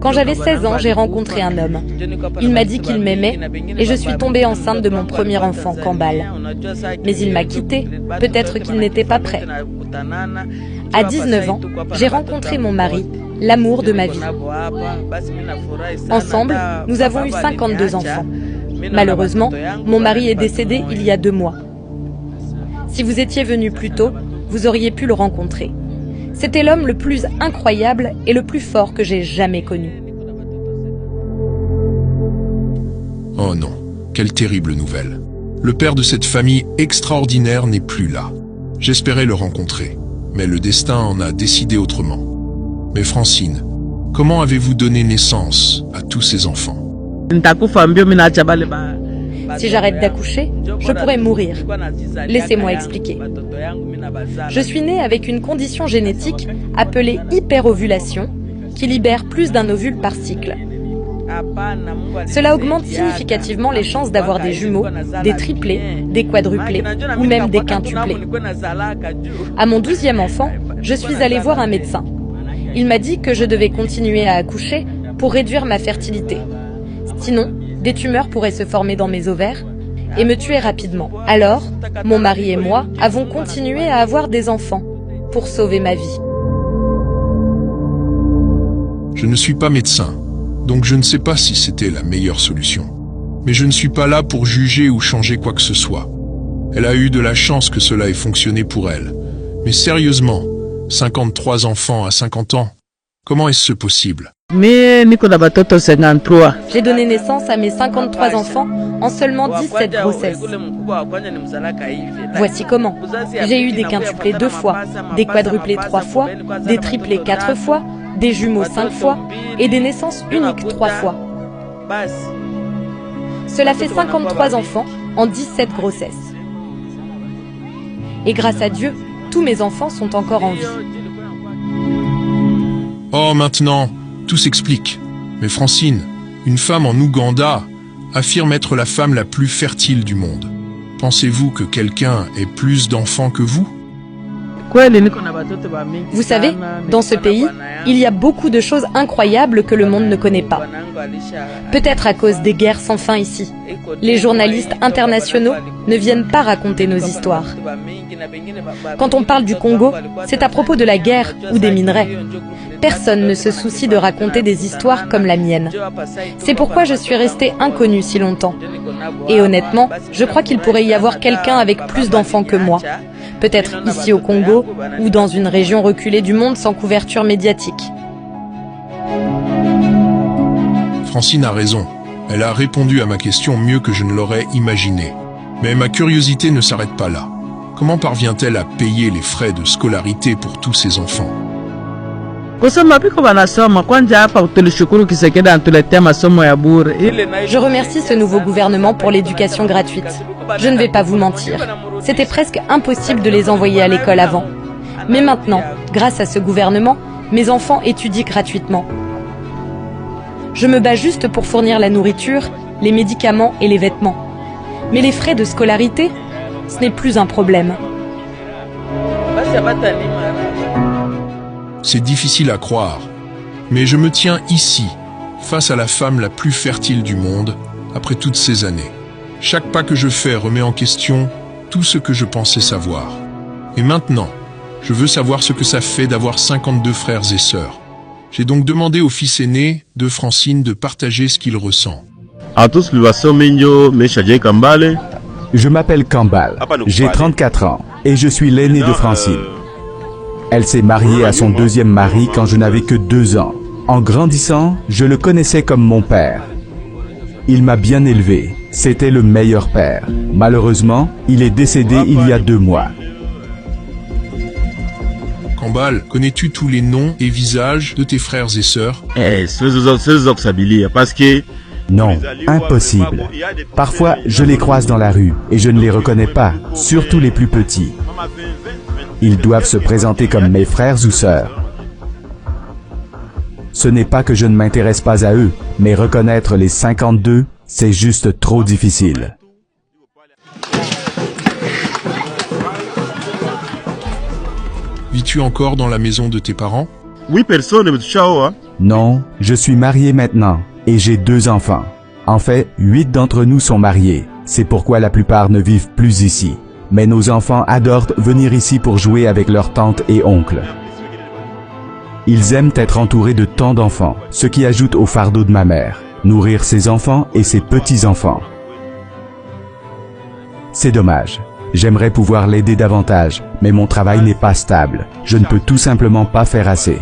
Quand j'avais 16 ans, j'ai rencontré un homme. Il m'a dit qu'il m'aimait et je suis tombée enceinte de mon premier enfant, Kambal. Mais il m'a quittée, peut-être qu'il n'était pas prêt. À 19 ans, j'ai rencontré mon mari, l'amour de ma vie. Ensemble, nous avons eu 52 enfants. Malheureusement, mon mari est décédé il y a 2 mois. Si vous étiez venu plus tôt, vous auriez pu le rencontrer. C'était l'homme le plus incroyable et le plus fort que j'ai jamais connu. Oh non, quelle terrible nouvelle. Le père de cette famille extraordinaire n'est plus là. J'espérais le rencontrer, mais le destin en a décidé autrement. Mais Francine, comment avez-vous donné naissance à tous ces enfants? Si j'arrête d'accoucher, je pourrais mourir. Laissez-moi expliquer. Je suis née avec une condition génétique appelée hyperovulation, qui libère plus d'un ovule par cycle. Cela augmente significativement les chances d'avoir des jumeaux, des triplés, des quadruplés ou même des quintuplés. À mon 12e enfant, je suis allée voir un médecin. Il m'a dit que je devais continuer à accoucher pour réduire ma fertilité. Sinon, des tumeurs pourraient se former dans mes ovaires et me tuer rapidement. Alors, mon mari et moi avons continué à avoir des enfants pour sauver ma vie. Je ne suis pas médecin, donc je ne sais pas si c'était la meilleure solution. Mais je ne suis pas là pour juger ou changer quoi que ce soit. Elle a eu de la chance que cela ait fonctionné pour elle. Mais sérieusement, 53 enfants à 50 ans, comment est-ce possible? J'ai donné naissance à mes 53 enfants en seulement 17 grossesses. Voici comment. J'ai eu des quintuplés 2 fois, des quadruplés 3 fois, des triplés 4 fois, des jumeaux 5 fois et des naissances uniques 3 fois. Cela fait 53 enfants en 17 grossesses. Et grâce à Dieu, tous mes enfants sont encore en vie. Oh, maintenant, tout s'explique. Mais Francine, une femme en Ouganda, affirme être la femme la plus fertile du monde. Pensez-vous que quelqu'un ait plus d'enfants que vous? Vous savez, dans ce pays, il y a beaucoup de choses incroyables que le monde ne connaît pas. Peut-être à cause des guerres sans fin ici. Les journalistes internationaux ne viennent pas raconter nos histoires. Quand on parle du Congo, c'est à propos de la guerre ou des minerais. Personne ne se soucie de raconter des histoires comme la mienne. C'est pourquoi je suis restée inconnue si longtemps. Et honnêtement, je crois qu'il pourrait y avoir quelqu'un avec plus d'enfants que moi. Peut-être ici au Congo ou dans une région reculée du monde sans couverture médiatique. Francine a raison. Elle a répondu à ma question mieux que je ne l'aurais imaginé. Mais ma curiosité ne s'arrête pas là. Comment parvient-elle à payer les frais de scolarité pour tous ses enfants? Je remercie ce nouveau gouvernement pour l'éducation gratuite. Je ne vais pas vous mentir. C'était presque impossible de les envoyer à l'école avant. Mais maintenant, grâce à ce gouvernement, mes enfants étudient gratuitement. Je me bats juste pour fournir la nourriture, les médicaments et les vêtements. Mais les frais de scolarité, ce n'est plus un problème. C'est difficile à croire, mais je me tiens ici, face à la femme la plus fertile du monde, après toutes ces années. Chaque pas que je fais remet en question tout ce que je pensais savoir. Et maintenant, je veux savoir ce que ça fait d'avoir 52 frères et sœurs. J'ai donc demandé au fils aîné de Francine de partager ce qu'il ressent. Je m'appelle Kambal, j'ai 34 ans et je suis l'aîné de Francine. Elle s'est mariée à son 2e mari quand je n'avais que 2 ans. En grandissant, je le connaissais comme mon père. Il m'a bien élevé, c'était le meilleur père. Malheureusement, il est décédé il y a 2 mois. Kambal, connais-tu tous les noms et visages de tes frères et sœurs? Non, impossible. Parfois, je les croise dans la rue et je ne les reconnais pas, surtout les plus petits. Ils doivent se présenter comme mes frères ou sœurs. Ce n'est pas que je ne m'intéresse pas à eux, mais reconnaître les 52, c'est juste trop difficile. Vis-tu encore dans la maison de tes parents? Oui, personne ne me touche. Non, je suis marié maintenant, et j'ai 2 enfants. En fait, 8 d'entre nous sont mariés, c'est pourquoi la plupart ne vivent plus ici. Mais nos enfants adorent venir ici pour jouer avec leurs tantes et oncles. Ils aiment être entourés de tant d'enfants, ce qui ajoute au fardeau de ma mère, nourrir ses enfants et ses petits-enfants. C'est dommage. J'aimerais pouvoir l'aider davantage, mais mon travail n'est pas stable. Je ne peux tout simplement pas faire assez.